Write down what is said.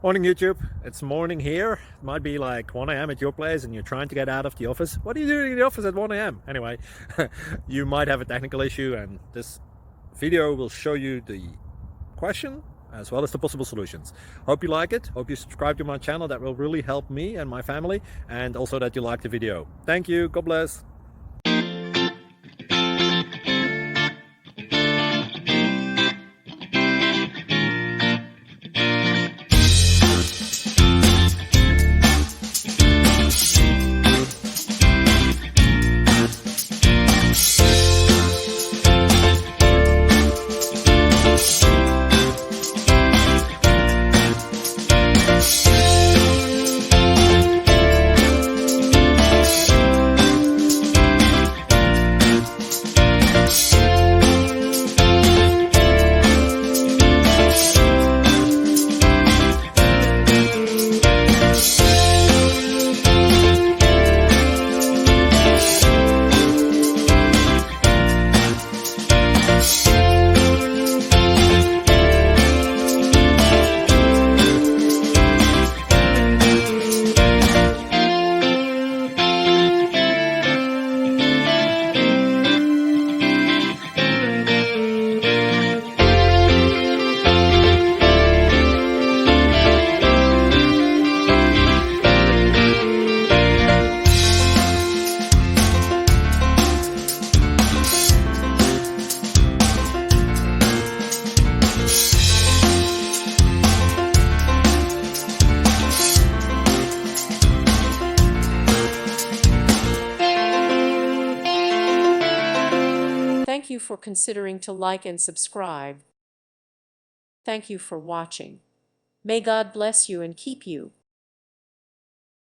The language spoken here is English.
Morning YouTube, it's morning here. It might be like 1 a.m. at your place and you're trying to get out of the office. What are you doing in the office at 1 a.m.? Anyway, you might have a technical issue and this video will show you the question as well as the possible solutions. Hope you like it, hope you subscribe to my channel. That will really help me and my family, and also that you like the video. Thank you, God bless. Thank you for considering to like and subscribe. Thank you for watching. May God bless you and keep you.